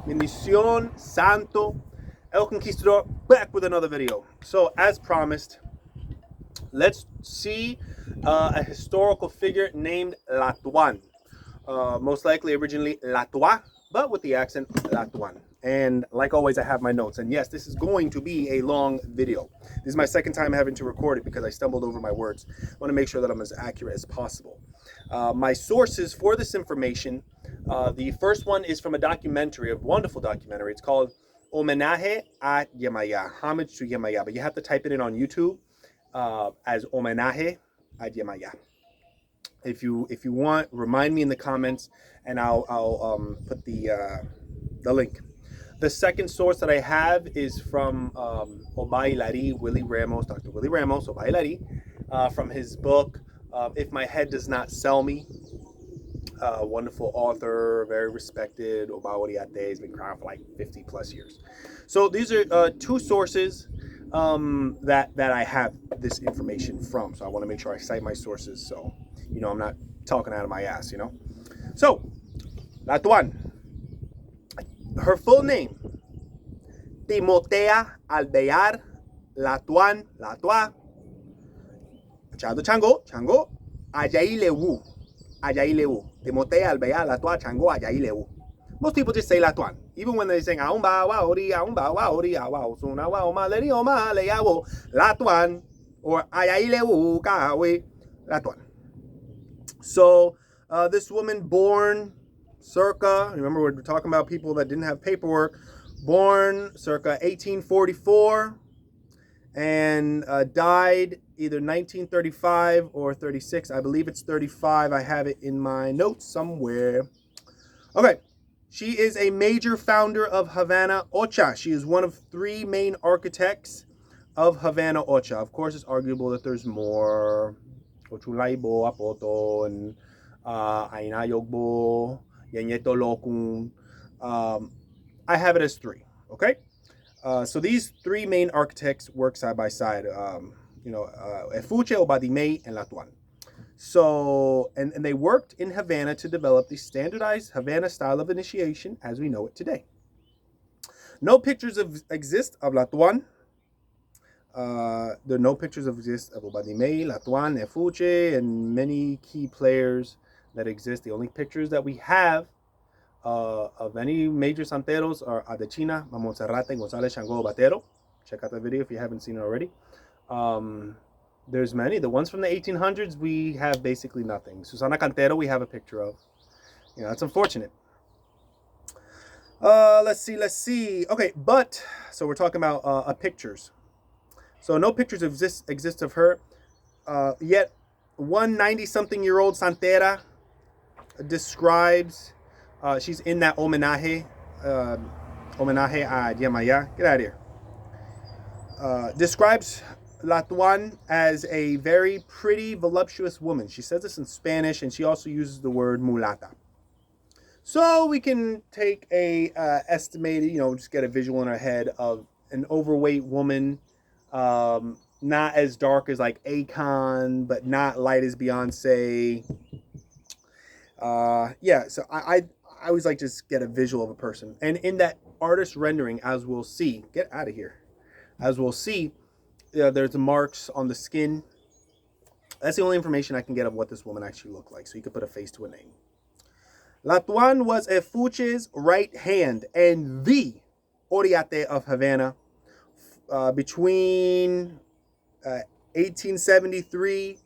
Bendición, Santo, El Conquistador, back with another video. So, as promised, let's see a historical figure named Latuá. Most likely originally Latuá, but with the accent Latuá. And like always, I have my notes. And yes, this is going to be a long video. This is my second time having to record it because I stumbled over my words. I want to make sure that I'm as accurate as possible. My sources for this information, the first one is from a documentary, a wonderful documentary. It's called Homenaje a Yemaya, homage to Yemaya. But you have to type it in on YouTube as homenaje a yemaya. If you want, remind me in the comments, and I'll put the link. The second source that I have is from Ajaílewú, Willie Ramos, Dr. Willie Ramos, Ajaílewú, from his book, If My Head Does Not Sell Me. Wonderful author, very respected. He's been crying for like 50 plus years. So these are two sources that I have this information from. So I want to make sure I cite my sources, so I'm not talking out of my ass. So Latuá, her full name, Timotéa Latuá, Chango, Ajaílewú, Timotéa Latuá, Chango, Ajaílewú. Most people just say Latuá, even when they sing Aumba Waori, Aumba Waori, Awa Suna Waoma, Lady Oma, Leawo, Latuá, or Ajaílewú, Kawe, Latuá. So this woman born circa, remember we're talking about people that didn't have paperwork, born circa 1844 and died either 1935 or 36. I believe it's 35. I have it in my notes somewhere. Okay, she is a major founder of Havana Ocha. She is one of three main architects of Havana Ocha. Of course, it's arguable that there's more. Ochulaibo, Apoto, and Ainayogbo, Yanyeto Lokun. I have it as three, okay? So these three main architects work side by side, Efuche, Obadime, and Latuá. So, and they worked in Havana to develop the standardized Havana style of initiation as we know it today. No pictures exist of Latuá. There are no pictures exist of Obadime, Latuá, Efuche, and many key players that exist. The only pictures that we have of any major santeros are Adechina, Mamonserrate, González, Shango, Batero. Check out the video if you haven't seen it already. There's many. The ones from the 1800s, we have basically nothing. Susana Cantero, we have a picture of. That's unfortunate. Let's see. Okay, but, so we're talking about pictures. So no pictures exist of her. Yet one 90-something-year-old santera describes, she's in that homenaje a yemaya. Get out of here. Describes Latuá as a very pretty, voluptuous woman. She says this in Spanish, and she also uses the word mulata. So we can take a estimated, just get a visual in our head of an overweight woman. Not as dark as like Akon, but not light as Beyonce. So I always like to just get a visual of a person. And in that artist rendering, as we'll see, get out of here. As we'll see, there's marks on the skin. That's the only information I can get of what this woman actually looked like. So you could put a face to a name. Latuá was Efuche's right hand and the Oriate of Havana. Between 1873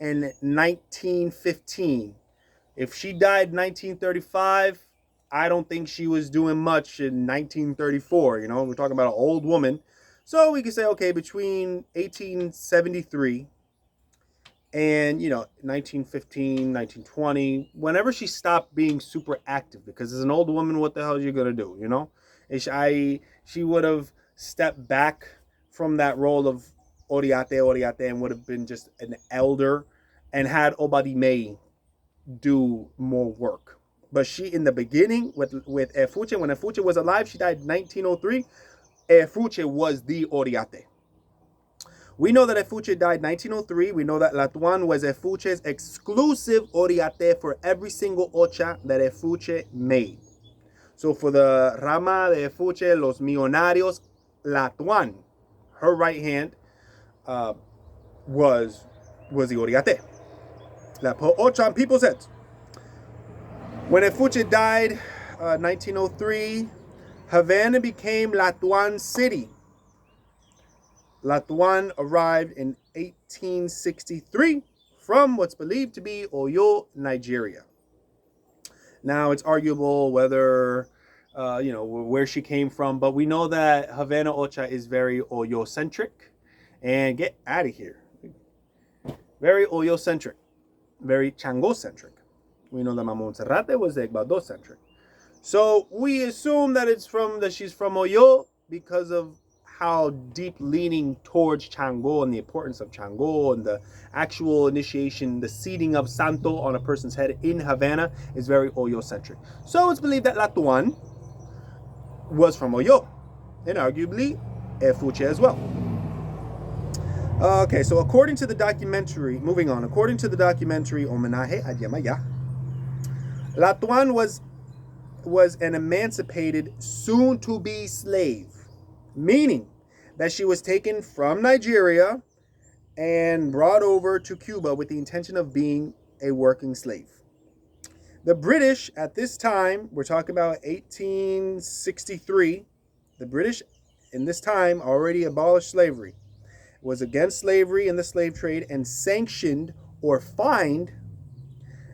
and 1915. If she died in 1935, I don't think she was doing much in 1934. We're talking about an old woman. So we could say, okay, between 1873 and, 1915, 1920, whenever she stopped being super active, because as an old woman, what the hell are you going to do, She would have stepped back from that role of Oriate, and would have been just an elder and had Obadime do more work. But she, in the beginning, with Efuche, when Efuche was alive, she died in 1903, Efuche was the Oriate. We know that Efuche died 1903. We know that Latuá was Efuche's exclusive Oriate for every single ocha that Efuche made. So for the Rama de Fuche, los millonarios, Latuán, her right hand, was the Oriate. La Po'ochan people said. When Efuche died, 1903, Havana became Latuán City. Latuán arrived in 1863 from what's believed to be Oyo, Nigeria. Now, it's arguable whether, where she came from, but we know that Havana Ocha is very Oyo-centric. And get out of here. Very Oyo-centric. Very Chango-centric. We know that Montserrat was Egbado-centric. So we assume that she's from Oyo because of how deep leaning towards Chango and the importance of Chango and the actual initiation, the seating of Santo on a person's head in Havana is very Oyo-centric. So it's believed that Latuán was from Oyo and arguably Efuche as well. Okay, so according to the documentary, Homenaje a Yemaya, Latuán was an emancipated, soon-to-be slave, meaning that she was taken from Nigeria and brought over to Cuba with the intention of being a working slave. The British at this time, we're talking about 1863, the British in this time already abolished slavery, was against slavery and the slave trade, and sanctioned or fined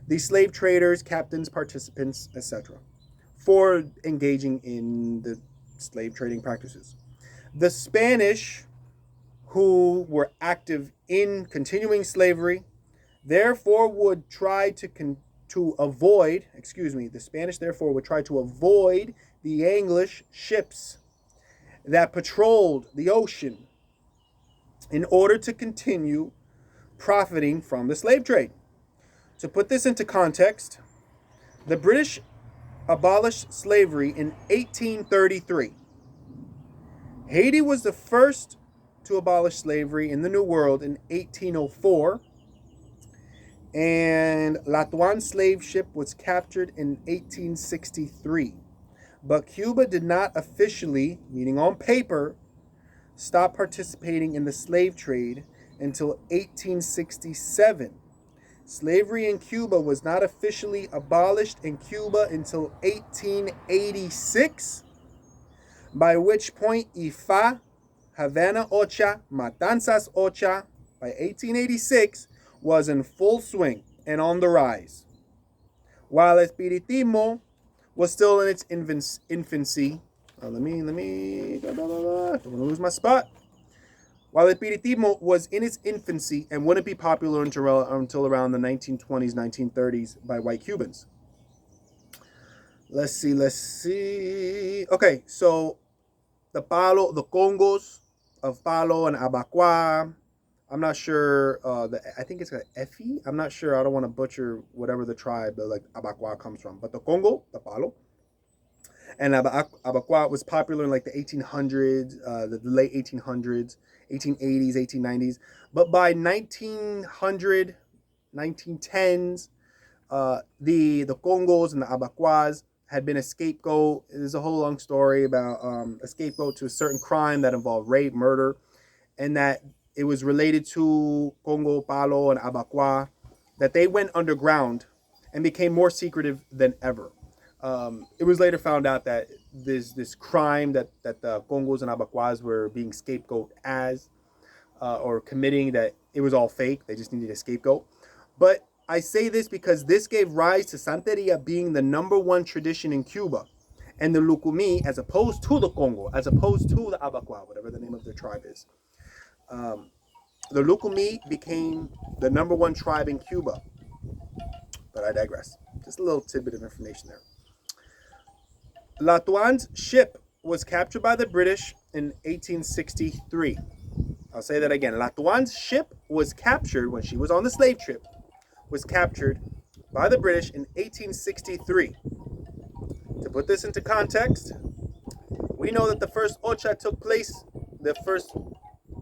the slave traders, captains, participants, etc., for engaging in the slave trading practices. The Spanish, who were active in continuing slavery, therefore would try to avoid the English ships that patrolled the ocean in order to continue profiting from the slave trade. To put this into context, the British abolished slavery in 1833. Haiti was the first to abolish slavery in the New World in 1804, and Latuán slave ship was captured in 1863. But Cuba did not officially, meaning on paper, stop participating in the slave trade until 1867. Slavery in Cuba was not officially abolished in Cuba until 1886, by which point Ifa, Havana Ocha, Matanzas Ocha, by 1886, was in full swing and on the rise, while Espiritismo was still in its infancy. Let me, don't want to lose my spot. While Espiritismo was in its infancy and wouldn't be popular until around the 1920s, 1930s by white Cubans. Let's see. Okay, so the Congos of Palo and Abacuá. I'm not sure. I think it's Efi. I'm not sure. I don't want to butcher whatever the tribe that Abacuá comes from. But the Congo, the Palo, and Abacuá was popular in the 1800s, the late 1800s, 1880s, 1890s. But by 1900, 1910s, the Congos and the Abacuás had been a scapegoat. There's a whole long story about a scapegoat to a certain crime that involved rape, murder, and that it was related to Congo, Palo, and Abacuá, that they went underground and became more secretive than ever. It was later found out that this crime that the Congos and Abacuás were being scapegoat as, or committing, that it was all fake. They just needed a scapegoat. But I say this because this gave rise to santería being the #1 tradition in Cuba, and the Lucumí, as opposed to the Congo, as opposed to the Abacuá, whatever the name of their tribe is. The Lucumí became the #1 tribe in Cuba. But I digress. Just a little tidbit of information there. Latuán's ship was captured by the British in 1863. I'll say that again. Latuán's ship was captured when she was on the slave trip, was captured by the British in 1863. To put this into context, we know that the first Ocha took place, the first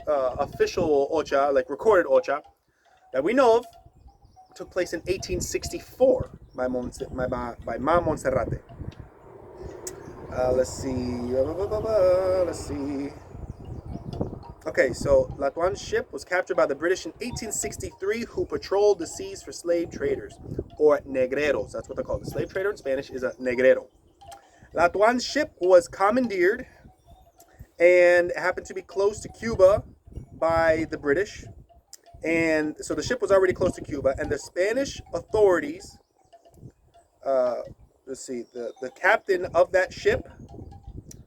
official Ocha, recorded Ocha, that we know of, took place in 1864 by Ma Montserrat. Let's see. Let's see. Okay, so Latuán's ship was captured by the British in 1863, who patrolled the seas for slave traders, or negreros. That's what they're called. The slave trader in Spanish is a negrero. Latuán's ship was commandeered and happened to be close to Cuba by the British. And so the ship was already close to Cuba, and the Spanish authorities, let's see, the captain of that ship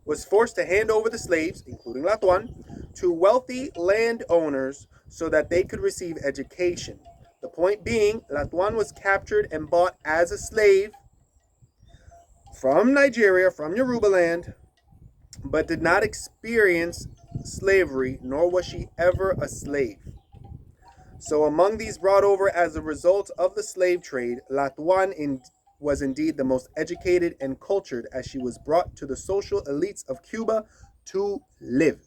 was forced to hand over the slaves, including Latuán, to wealthy landowners so that they could receive education. The point being, Latuán was captured and bought as a slave from Nigeria, from Yoruba land, but did not experience slavery, nor was she ever a slave. So among these brought over as a result of the slave trade, Latuán was indeed the most educated and cultured, as she was brought to the social elites of Cuba to live.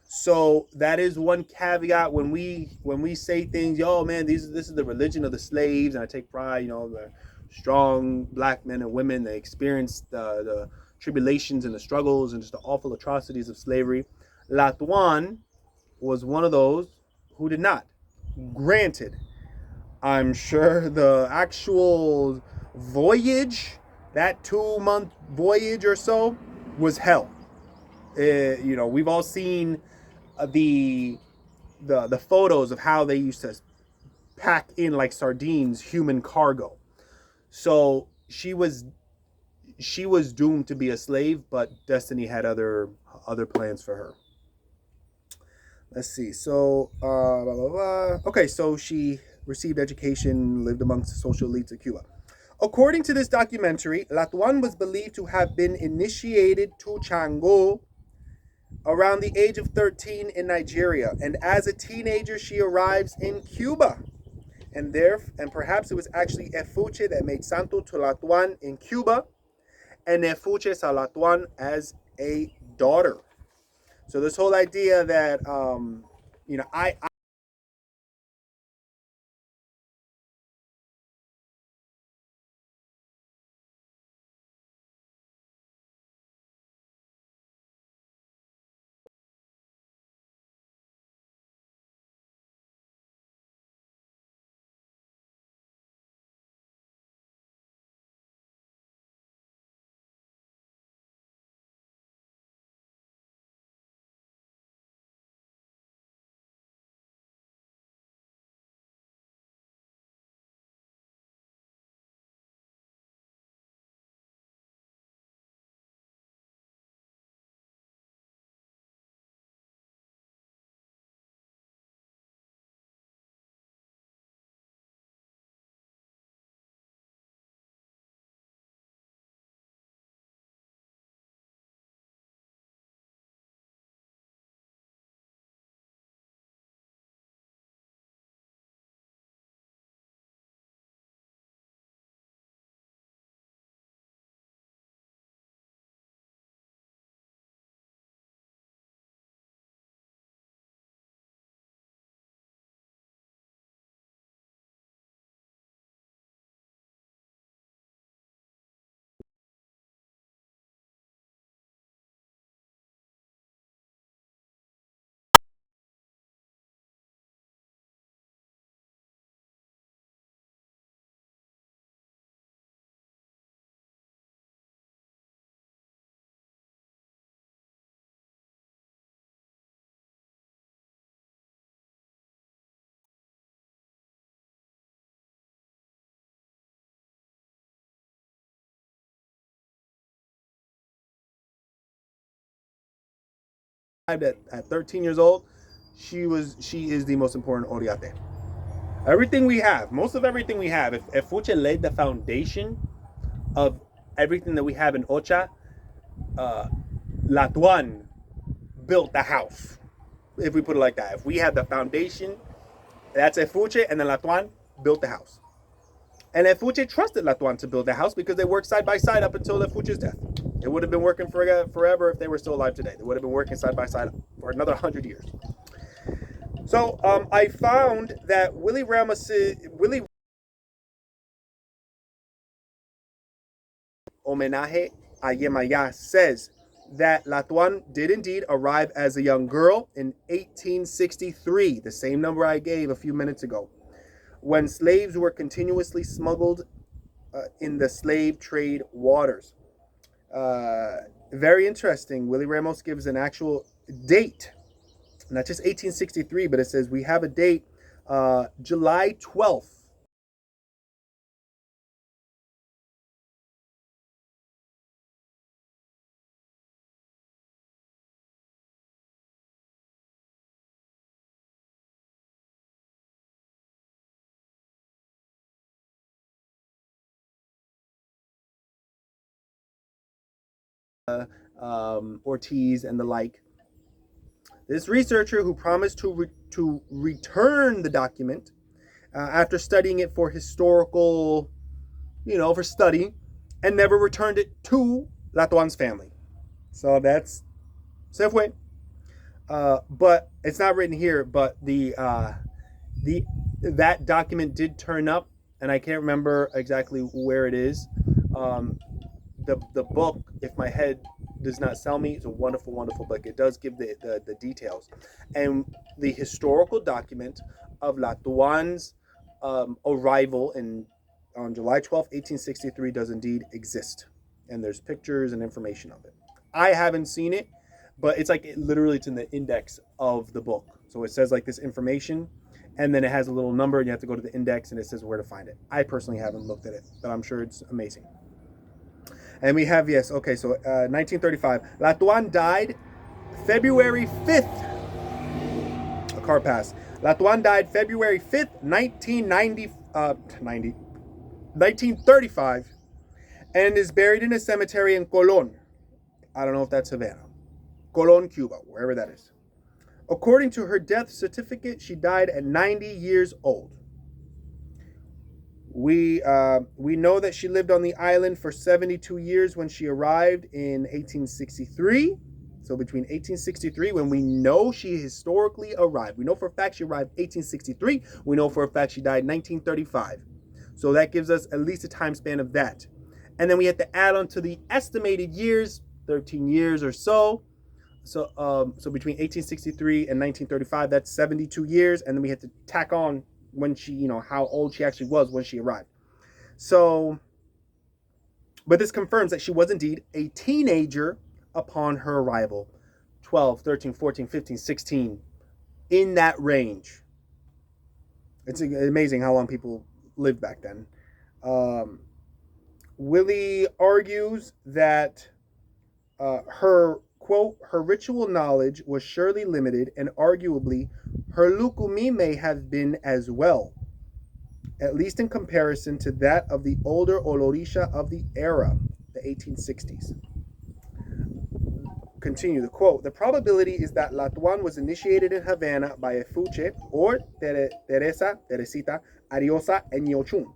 So that is one caveat when we say things, yo man, this is the religion of the slaves, and I take pride, the strong black men and women that experienced the tribulations and the struggles and just the awful atrocities of slavery. Latuán was one of those who did not. Granted, I'm sure the actual voyage, that 2-month voyage or so, was hell. We've all seen the photos of how they used to pack in like sardines human cargo. So she was doomed to be a slave, but destiny had other plans for her. Let's see. So, blah, blah, blah. Okay, so she received education, lived amongst the social elites of Cuba. According to this documentary, Latuán was believed to have been initiated to Chango around the age of 13 in Nigeria, and as a teenager, she arrives in Cuba. And perhaps it was actually Efuche that made Santo to Latuán in Cuba, and Efuche saw Latuán as a daughter. So this whole idea that I at 13 years old, she is the most important Oriate. Everything we have, most of everything we have, if Fuche laid the foundation of everything that we have in Ocha, Latuán built the house. If we put it like that, if we had the foundation, that's Efuche, and then Latuán built the house. And Efuche trusted Latuán to build the house because they worked side by side up until Efuche's death. It would have been working forever if they were still alive today. They would have been working side by side for another 100 years. So I found that Willie homenaje yemaya, says that Latuán did indeed arrive as a young girl in 1863, the same number I gave a few minutes ago, when slaves were continuously smuggled in the slave trade waters. Very interesting. Willie Ramos gives an actual date, not just 1863, but it says we have a date, July 12th. Ortiz and the like. This researcher who promised to return the document after studying it for historical, for study, and never returned it to Latuán's family. So that's se fue. But it's not written here. But that document did turn up, and I can't remember exactly where it is. The book, if my head does not sell me, is a wonderful, wonderful book. It does give the details. And the historical document of Latuán's arrival on July 12th, 1863 does indeed exist. And there's pictures and information of it. I haven't seen it, but it's like literally it's in the index of the book. So it says like this information, and then it has a little number, and you have to go to the index, and it says where to find it. I personally haven't looked at it, but I'm sure it's amazing. And we have, yes, okay, so 1935. Latuán died February 5th. A car pass. Latuán died February 5th, 1935, and is buried in a cemetery in Colón. I don't know if that's Havana. Colón, Cuba, wherever that is. According to her death certificate, she died at 90 years old. We know that she lived on the island for 72 years when she arrived in 1863. So between 1863, when we know she historically arrived, we know for a fact she arrived 1863. We know for a fact she died 1935. So that gives us at least a time span of that. And then we have to add on to the estimated years, 13 years or so. So between 1863 and 1935, that's 72 years. And then we had to tack on when she, how old she actually was when she arrived. So, but this confirms that she was indeed a teenager upon her arrival. 12, 13, 14, 15, 16, in that range. It's amazing how long people lived back then. Willie argues that her, quote, her ritual knowledge was surely limited, and arguably her lukumi may have been as well, at least in comparison to that of the older Olorisha of the era, the 1860s. Continue the quote. The probability is that Latuán was initiated in Havana by Efuche or Teresita, Ariosa, and Yochun.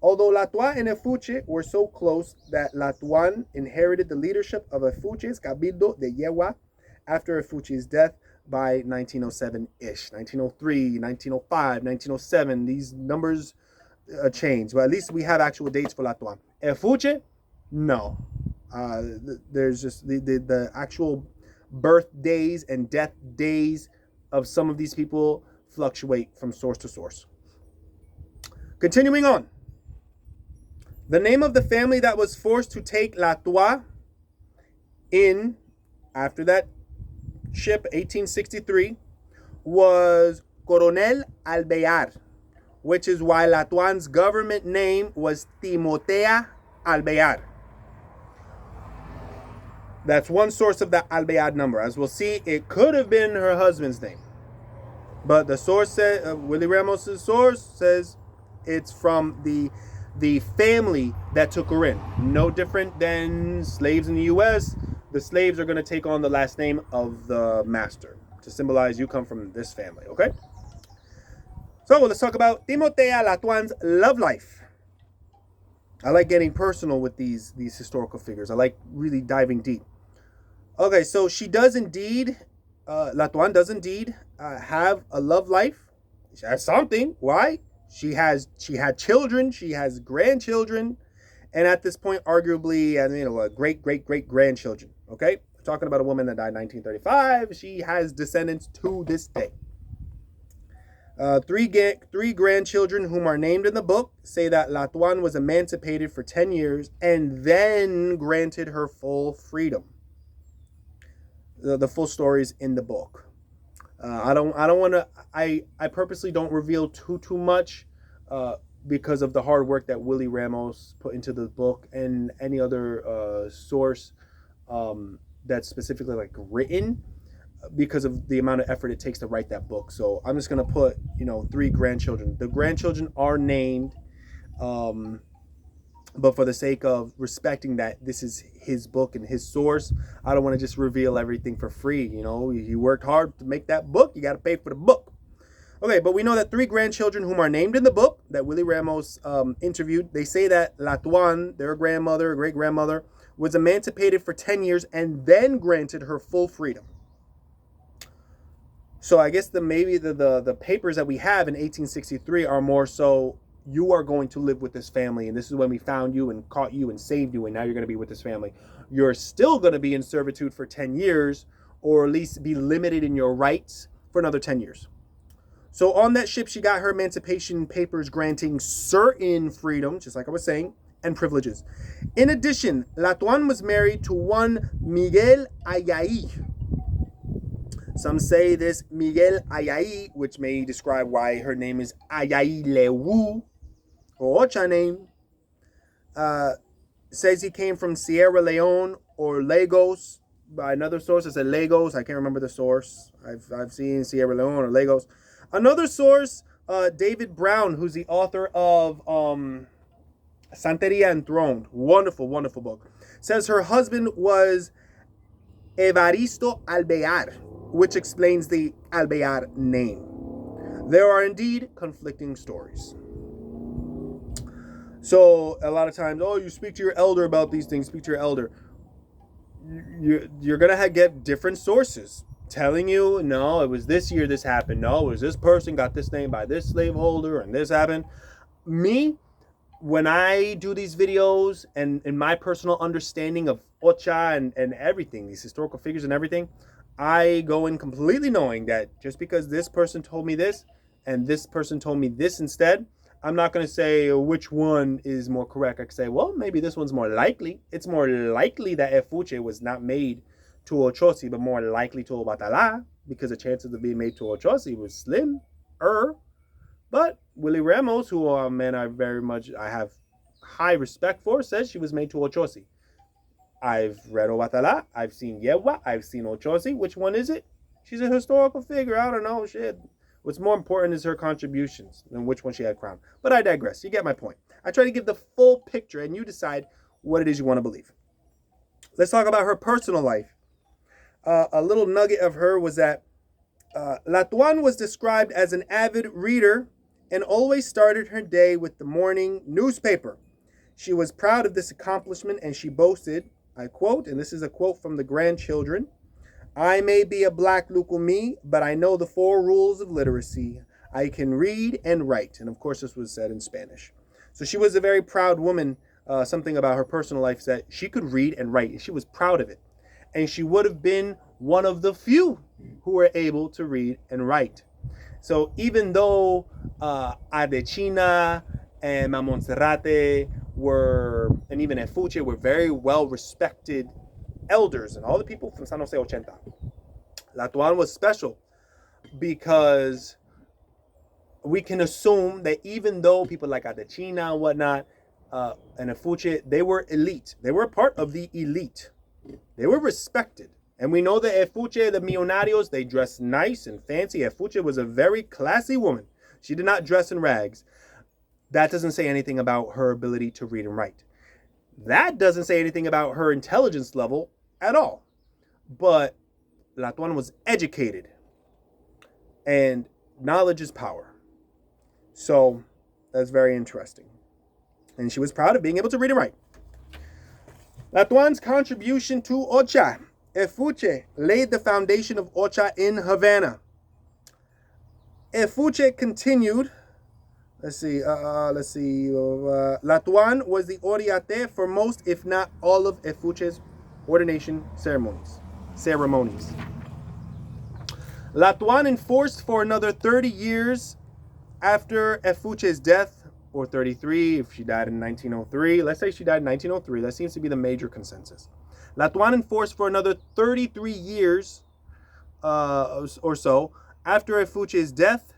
Although Latuá and Efuche were so close that Latuán inherited the leadership of Efuche's Cabildo de Yegua after Efuche's death by 1907-ish, 1903, 1905, 1907. These numbers change, but at least we have actual dates for Latuán. Efuche, no. There's just the actual birth days and death days of some of these people fluctuate from source to source. Continuing on. The name of the family that was forced to take Latuá in after that ship, 1863, was Coronel Alvear, which is why Latuán's government name was Timotéa Alvear. That's one source of the Alvear number. As we'll see, it could have been her husband's name. But the source says, Willie Ramos' source says it's from the family that took her in. No different than slaves in the U.S. The slaves are going to take on the last name of the master to symbolize you come from this family, okay? So let's talk about Timotéa Latuán's love life. I like getting personal with these historical figures. I like really diving deep. Okay, so she does indeed, Latuán does indeed have a love life. She has something. Why? She had children. She has grandchildren. and at this point, arguably, great-great-great-grandchildren. Okay, we're talking about a woman that died in 1935. She has descendants to this day. Three grandchildren whom are named in the book say that Latuá was emancipated for 10 years and then granted her full freedom. The full story is in the book. I don't want to. I purposely don't reveal too much because of the hard work that Willie Ramos put into the book and any other source that's specifically like written, because of the amount of effort it takes to write that book. So I'm just gonna put, three grandchildren. The grandchildren are named, but for the sake of respecting that this is his book and his source, I don't want to just reveal everything for free. You worked hard to make that book. You got to pay for the book. Okay, but we know that three grandchildren whom are named in the book that Willie Ramos interviewed, they say that Latuá, their grandmother, great-grandmother, was emancipated for 10 years and then granted her full freedom. So I guess maybe the papers that we have in 1863 are more so, you are going to live with this family, and this is when we found you and caught you and saved you, and now you're going to be with this family. You're still going to be in servitude for 10 years, or at least be limited in your rights for another 10 years. So on that ship, she got her emancipation papers granting certain freedoms, just like I was saying, and privileges. In addition, Latuá was married to one Miguel Ajaílewú. Some say this Miguel Ajaílewú, which may describe why her name is Ajaílewú, or Ocha name, says he came from Sierra Leone or Lagos. By another source, it said Lagos. I can't remember the source. I've seen Sierra Leone or Lagos. Another source, David Brown, who's the author of Santería Enthroned. Wonderful, wonderful book. Says her husband was Evaristo Alvear, which explains the Alvear name. There are indeed conflicting stories. So a lot of times, you speak to your elder about these things, speak to your elder. You're going to get different sources telling you, no, it was this year this happened. No, it was this person got this name by this slaveholder and this happened. Me, when I do these videos and in my personal understanding of Ocha and everything, these historical figures and everything, I go in completely knowing that just because this person told me this and this person told me this instead, I'm not going to say which one is more correct. I can say, well, maybe this one's more likely. It's more likely that Efuche was not made to Ochosi, but more likely to Obatala, because the chances of being made to Ochosi was slim. But Willie Ramos, who a man I have high respect for, says she was made to Ochosi. I've read Obatala, I've seen Yewa, I've seen Ochosi. Which one is it? She's a historical figure. I don't know. Shit. What's more important is her contributions than which one she had crowned. But I digress. You get my point. I try to give the full picture, and you decide what it is you want to believe. Let's talk about her personal life. A little nugget of her was that Latuá was described as an avid reader and always started her day with the morning newspaper. She was proud of this accomplishment, and she boasted, I quote, and this is a quote from the grandchildren, "I may be a black Lukumi, but I know the 4 rules of literacy. I can read and write." And of course, this was said in Spanish. So she was a very proud woman. Something about her personal life that she could read and write. She was proud of it. And she would have been one of the few who were able to read and write. So even though Adechina and Mamonserrate and even Efuche were very well respected elders and all the people from San Jose 80, Latuá was special because we can assume that even though people like Adechina and whatnot and Efuche, they were elite. They were a part of the elite. They were respected. And we know that Efuche, the millonarios, they dressed nice and fancy. Efuche was a very classy woman. She did not dress in rags. That doesn't say anything about her ability to read and write. That doesn't say anything about her intelligence level at all. But Latuá was educated. And knowledge is power. So that's very interesting. And she was proud of being able to read and write. Latuá's contribution to Ocha. Efuche laid the foundation of Ocha in Havana. Efuche continued Let's see. Latuán was the oriate for most, if not all, of Efuche's ordination ceremonies. Latuán enforced for another 30 years after Efuche's death, or 33 if she died in 1903. Let's say she died in 1903. That seems to be the major consensus. Latuán enforced for another 33 years or so after Efuche's death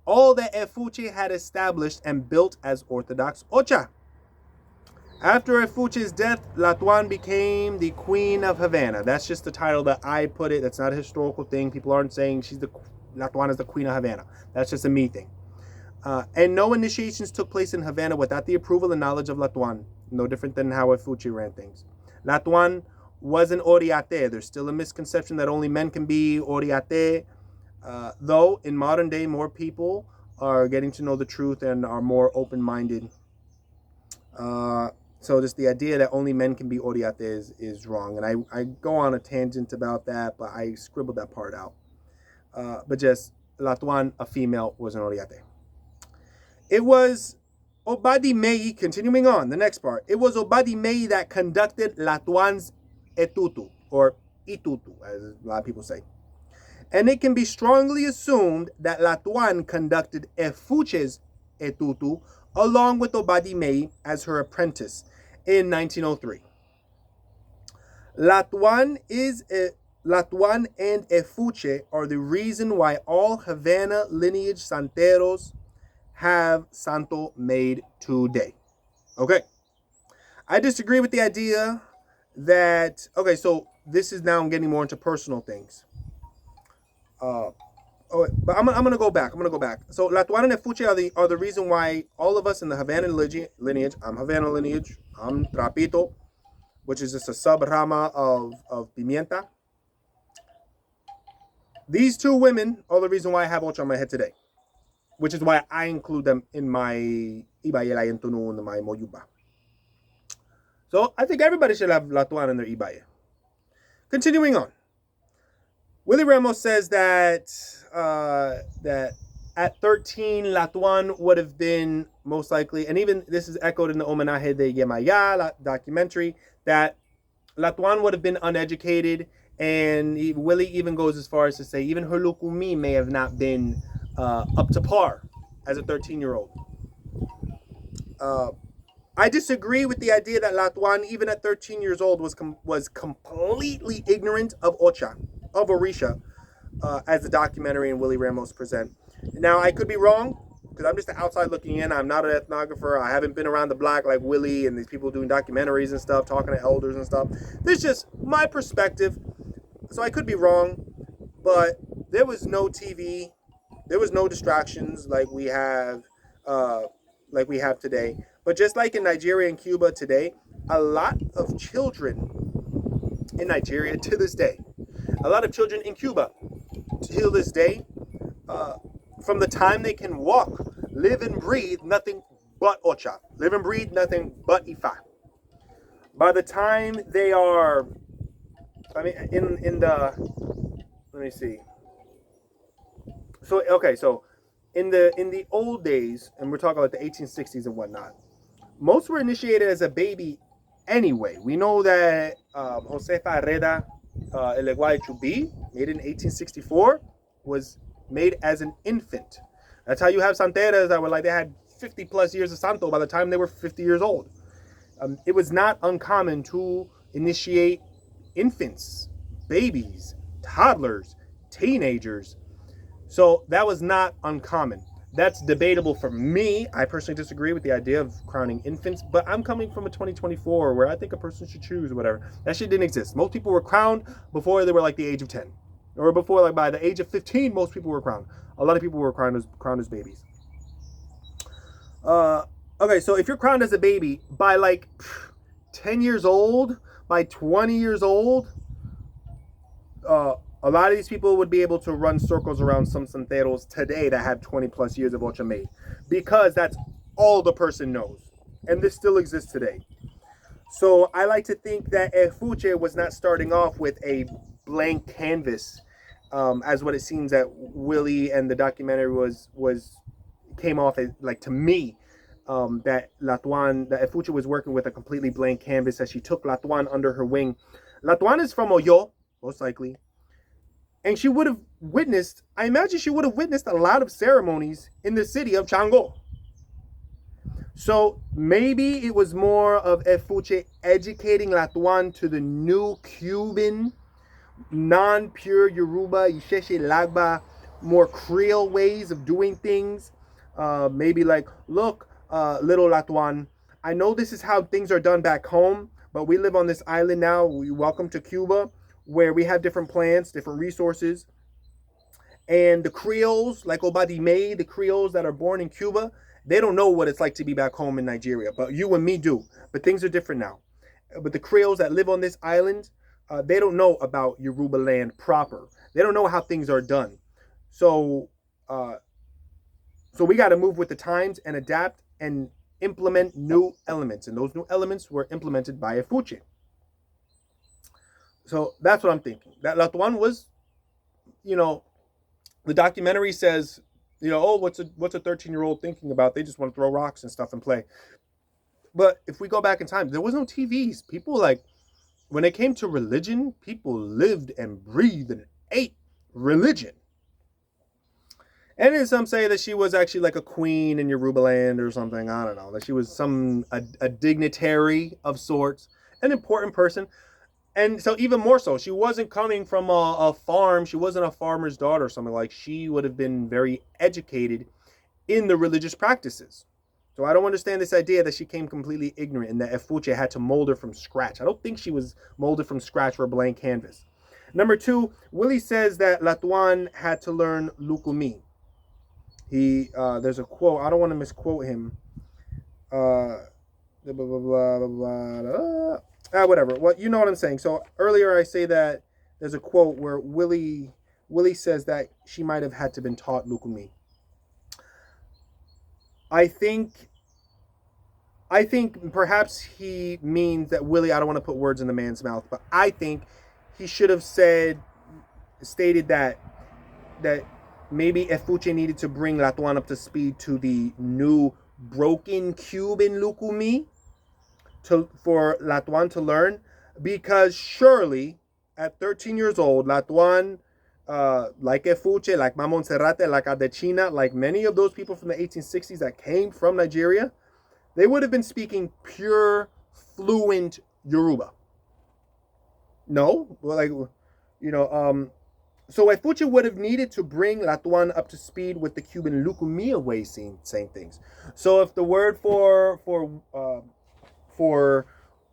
all that Efuche had established and built as Orthodox Ocha. After Efuche's death, Latuán became the Queen of Havana. That's just the title that I put it. That's not a historical thing. People aren't saying Latuán is the Queen of Havana. That's just a me thing. And no initiations took place in Havana without the approval and knowledge of Latuán. No different than how Efuche ran things. Latuán was an oriate. There's still a misconception that only men can be oriate. Though in modern day, more people are getting to know the truth and are more open-minded. So just the idea that only men can be oriate is wrong. And I go on a tangent about that, but I scribbled that part out. But just Latuán, a female, was an oriate. It was Obadi Mei, continuing on, the next part. It was Obadi Mei that conducted Latuán's etutu, or itutu, as a lot of people say. And it can be strongly assumed that Latuán conducted Efuche's etutu along with Obadi Mei as her apprentice in 1903. Latuán and Efuche are the reason why all Havana lineage santeros have santo made today. Okay. I disagree with the idea that, okay, so this is now I'm getting more into personal things. But I'm gonna go back. So Latuán and Efuche are the reason why all of us in the Havana lineage. I'm Havana lineage. I'm Trapito, which is just a sub-rama of Pimienta. These two women are the reason why I have Ocho on my head today, which is why I include them in my Ibaye and Tunun and my Moyuba. So I think everybody should have Latuán in their Ibaye. Continuing on. Willie Ramos says that at 13, Latuán would have been most likely, and even this is echoed in the homenaje de Yemaya documentary, that Latuán would have been uneducated, and Willie even goes as far as to say even her lukumi may have not been up to par as a 13-year-old. I disagree with the idea that Latuán, even at 13 years old, was completely ignorant of Ocha, of Orisha, as the documentary and Willie Ramos present. Now, I could be wrong, because I'm just an outside looking in. I'm not an ethnographer. I haven't been around the block like Willie and these people doing documentaries and stuff, talking to elders and stuff. This is just my perspective. So I could be wrong, but there was no TV. There was no distractions like we have today. But just like in Nigeria and Cuba today, a lot of children in Nigeria to this day, a lot of children in Cuba till this day, from the time they can walk, live and breathe nothing but Ocha. Live and breathe nothing but Ifa. By the time they are, let me see. So, okay, so in the old days, and we're talking about the 1860s and whatnot, most were initiated as a baby anyway. We know that Josefa Herrera Eleguay Chubi, made in 1864, was made as an infant. That's how you have santeras that were like they had 50 plus years of santo by the time they were 50 years old. It was not uncommon to initiate infants, babies, toddlers, teenagers. So that was not uncommon. That's debatable for me. I personally disagree with the idea of crowning infants, but I'm coming from a 2024 where I think a person should choose or whatever. That shit didn't exist. Most people were crowned before they were like the age of 10. Or before, like by the age of 15, most people were crowned. A lot of people were crowned as babies. Okay, so if you're crowned as a baby, by like 10 years old, by 20 years old, a lot of these people would be able to run circles around some santeros today that have 20 plus years of Ocha made, because that's all the person knows. And this still exists today. So I like to think that Efuche was not starting off with a blank canvas, as what it seems that Willie and the documentary was came off as, like, to me, that Efuche was working with a completely blank canvas as she took Latuán under her wing. Latuán is from Oyo, most likely. And she would have witnessed, I imagine she would have witnessed a lot of ceremonies in the city of Chango. So maybe it was more of Efuche educating Latuán to the new Cuban, non-pure Yoruba, Isheshe Lagba, more Creole ways of doing things. Maybe like, look, little Latuán, I know this is how things are done back home, but we live on this island now. Welcome to Cuba, where we have different plants, different resources. And the Creoles, like Obadime, the Creoles that are born in Cuba, they don't know what it's like to be back home in Nigeria, but you and me do. But things are different now. But the Creoles that live on this island, they don't know about Yoruba land proper. They don't know how things are done. So we got to move with the times and adapt and implement new elements. And those new elements were implemented by Efuche. So that's what I'm thinking. That Latuán was, the documentary says, oh, what's a 13-year-old thinking about? They just want to throw rocks and stuff and play. But if we go back in time, there was no TVs. People, like, when it came to religion, people lived and breathed and ate religion. And then some say that she was actually like a queen in Yoruba land or something. I don't know. That she was a dignitary of sorts, an important person. And so even more so, she wasn't coming from a farm. She wasn't a farmer's daughter or something. Like, she would have been very educated in the religious practices. So I don't understand this idea that she came completely ignorant and that Efuche had to mold her from scratch. I don't think she was molded from scratch for a blank canvas. Number two, Willie says that Latuán had to learn Lukumi. There's a quote. I don't want to misquote him. Whatever. Well, you know what I'm saying. So earlier I say that there's a quote where Willie says that she might have had to been taught Lukumi. I think perhaps he means that Willie, I don't want to put words in the man's mouth, but I think he should have stated that maybe Efuche needed to bring Latuán up to speed to the new broken Cuban Lukumi for Latuán to learn, because surely at 13 years old, Latuán, like Efuche, like Mamon Serrate, like Adechina, like many of those people from the 1860s that came from Nigeria, they would have been speaking pure, fluent Yoruba. No? Well, so Efuche would have needed to bring Latuán up to speed with the Cuban Lukumi way saying things. So if the word for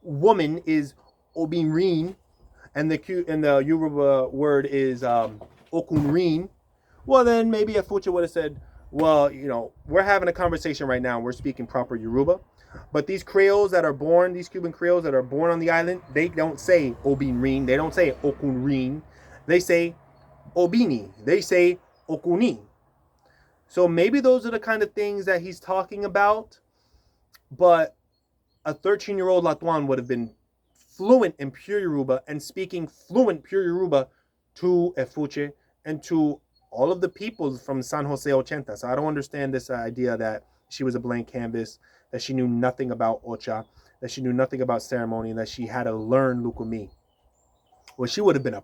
woman is obinrin, and the Yoruba word is okunrin, well, then maybe Efuche would have said, well, we're having a conversation right now. We're speaking proper Yoruba. But these Creoles that are born, these Cuban Creoles that are born on the island, they don't say obinrin. They don't say okunrin. They say obini. They say okuni. So maybe those are the kind of things that he's talking about. But a 13-year-old Latuán would have been fluent in pure Yoruba and speaking fluent pure Yoruba to Efuche and to all of the people from San Jose Ochenta. So I don't understand this idea that she was a blank canvas, that she knew nothing about Ocha, that she knew nothing about ceremony, and that she had to learn Lukumi. Well, she would have been a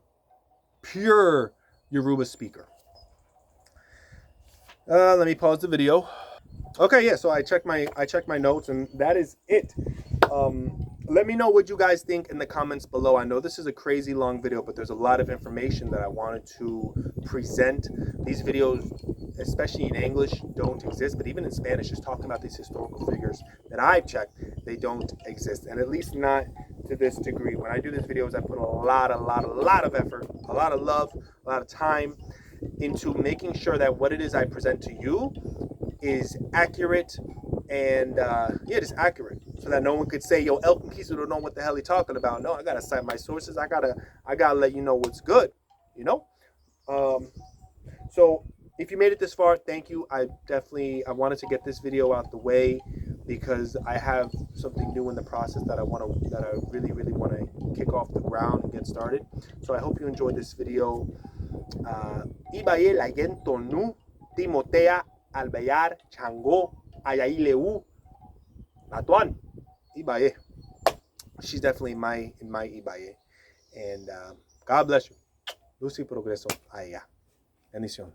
pure Yoruba speaker. Let me pause the video. Okay, yeah, so I checked my notes, and that is it. Let me know what you guys think in the comments below. I know this is a crazy long video, but there's a lot of information that I wanted to present. These videos, especially in English, don't exist, but even in Spanish, just talking about these historical figures that I've checked, they don't exist, and at least not to this degree. When I do these videos, I put a lot of effort, a lot of love, a lot of time into making sure that what it is I present to you is accurate and just accurate, so that no one could say, yo, El Conquistador don't know what the hell he's talking about. No, I gotta cite my sources. I gotta let you know what's good, So if you made it this far, thank you. I wanted to get this video out the way because I have something new in the process that I really want to kick off the ground and get started. So I hope you enjoyed this video. Ibaye la nu Timotéa Albayar, Chango, Ajaílewú, Latuá, Ibaye. She's definitely in my Ibaye. And God bless you. Lucy Progreso. Allá. Bendición.